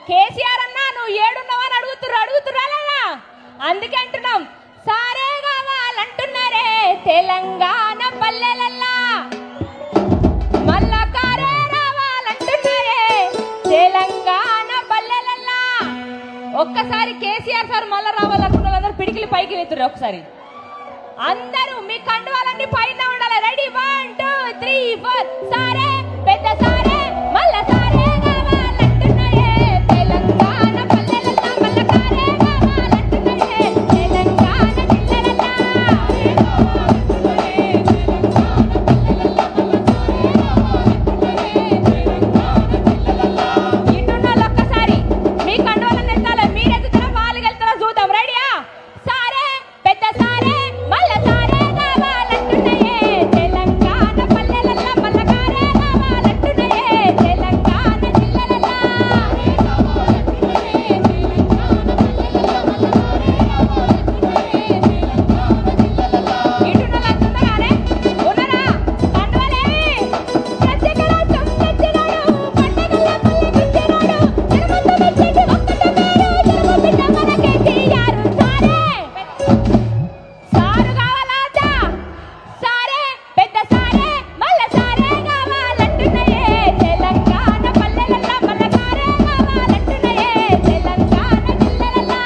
కేసీఆర్ అన్నా నువ్వు ఏడున్నావని అడుగుతుర్రా అందుకే అంటున్నాం సారే కావాలంటున్నారే తెలంగాణ పల్లెలల్లా మళ్ళా కారే రావాలంటున్నారే తెలంగాణ పల్లెలల్లా. ఒక్కసారి కేసీఆర్ సార్ మళ్ళా రావాలనుకున్న వాళ్ళందరూ పిడికిలి పైకి వెళ్తుర్రు. ఒకసారి అందరూ మీ కండువాలన్నీ పైన ఉండాలి. రెడీ 1 2 3 4 సారే పెద్ద సారే మళ్ళా సారే కావాలంటున్నారే తెలంగాణ పల్లెలల్లా మళ్ళా కారే కావాలంటున్నారే తెలంగాణ జిల్లలల్లా. ఇటున్న ఒక్కసారి మీ కండువాలన్నీ ఎత్తాలి. మీరు ఎత్తుతారా వాళ్ళు వెళ్తారా చూద్దాం. రెడీయా? సారే పెద్ద సారే మళ్ళా సారే కావాలంటున్నాయే తెలంగాణ పల్లెలల్లా మళ్ళా కారే కావాలంటున్నాయే తెలంగాణ జిల్లలల్లా. ఇటున్నలంటున్నారే ఉన్నారా కండువలేవి ప్రత్యేకరా చొంచెచ్చినాడు పండగల్ల పల్లెకిచ్చినాడు జనమంతా మెచ్చేటి ఒక్కటే పేరు తెలుగు బిడ్డ మన కేసీఆర్. సారు కావాలాచా సారే పెద్ద సారే మళ్ళా సారే కావాలంటున్నాయే తెలంగాణ పల్లెలల్లా మళ్ళా కారే కావాలంటున్నాయే తెలంగాణ జిల్లలల్లా.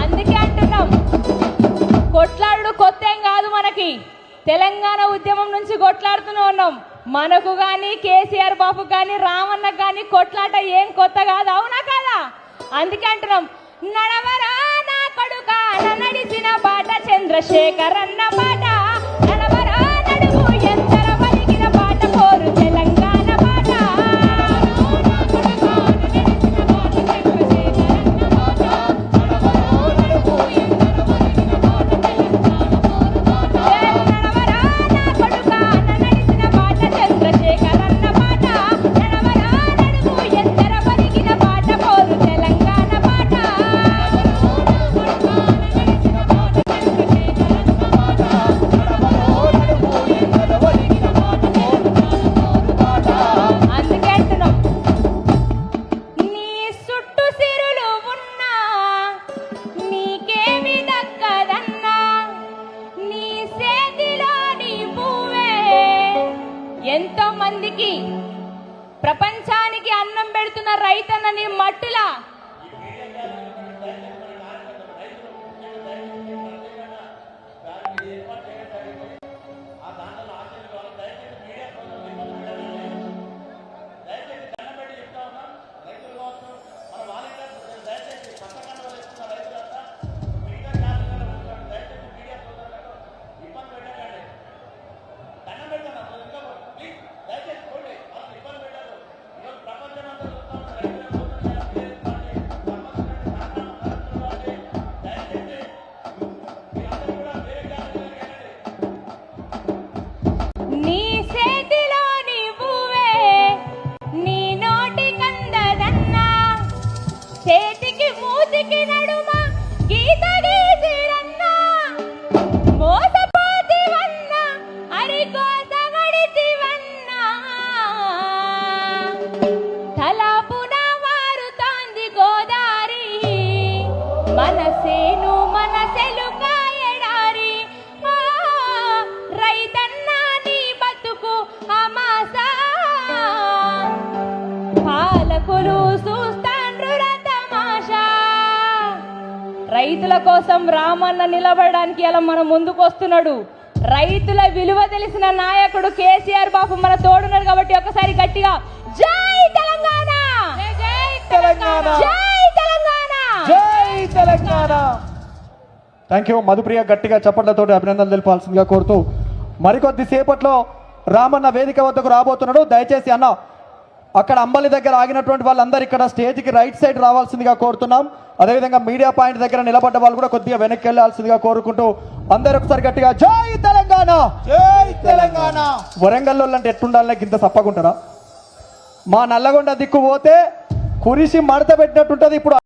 అందుకే అంటున్నాం కొట్లాడు కొత్త ఏం కాదు మనకి. తెలంగాణ ఉద్యమం నుంచి కొట్లాడుతూనే ఉన్నాం. మనకు గాని కేసీఆర్ బాబు గాని రామన్నకు గాని కొట్లాట ఏం కొత్త కాదు. అవునా కాదా? అందుకే అంటున్నాం నడవరా నా కొడుక నడిచిన బాట చంద్రశేఖర్ అన్న బాట నడవరా నడుగు ఎంతర పలికిన బాట పోరు తెలంగాణ బాట. నడవరా నా కొడుక నడిచిన బాట చంద్రశేఖర్ అన్న బాట నడవరా నడుగు ఎంతర పలికిన బాట పోరు తెలంగాణ బాట. అందుకే అంటున్నాం నీ చుట్టూ సిరులు ఉన్నా నీకేమి దక్కదన్నా నీ చేతిలోని పువ్వే ఎంతో మందికి ప్రపంచానికి అన్నం పెడుతున్న రైతన్న నీ మట్టులా. నీ చేతిలోని పువ్వే నీ నోటి కందదన్నా చేతికి మూతికి నడుమ గీత గీసిరన్నా మోసపోతివన్నా అరికోసగడితివన్నా తలపున మారుతాంది గోదారి మనసేను మనసెలుక ఎడారి. ఆ రైతన్నా నీ బతుకు అమాసా పాలకులు చూస్తాండ్రు తమాషా. రైతుల కోసం రామన్న నిలబడడానికి అలా మన ముందుకు వస్తున్నాడు. రైతుల విలువ తెలిసిన నాయకుడు కేసీఆర్ బాబు మన తోడున్నారు కాబట్టి ఒకసారి గట్టిగా జై తెలంగాణ జై తెలంగాణ జై తెలంగాణ జై తెలంగాణ. Thank you. మధుప్రియ గట్టిగా చప్పట్లతో అభినందనలు తెలిపాల్సిందిగా కోరుతూ మరికొద్ది సేపట్లో రామన్న వేదిక వద్దకు రాబోతున్నాడు. దయచేసి అన్న అక్కడ అంబలి దగ్గర ఆగినటువంటి వాళ్ళందరూ ఇక్కడ స్టేజ్కి రైట్ సైడ్ రావాల్సిందిగా కోరుతున్నాం. అదేవిధంగా మీడియా పాయింట్ దగ్గర నిలబడ్డ వాళ్ళు కూడా కొద్దిగా వెనక్కి వెళ్ళాల్సిందిగా కోరుకుంటూ అందరూ ఒకసారి గట్టిగా జై తెలంగాణ జై తెలంగాణ. వరంగల్లో అంటే ఎట్టుండాలనే ఇంత సప్పకుంటారా? మా నల్లగొండ దిక్కు పోతే కురిసి మడత పెట్టినట్టుంటది. ఇప్పుడు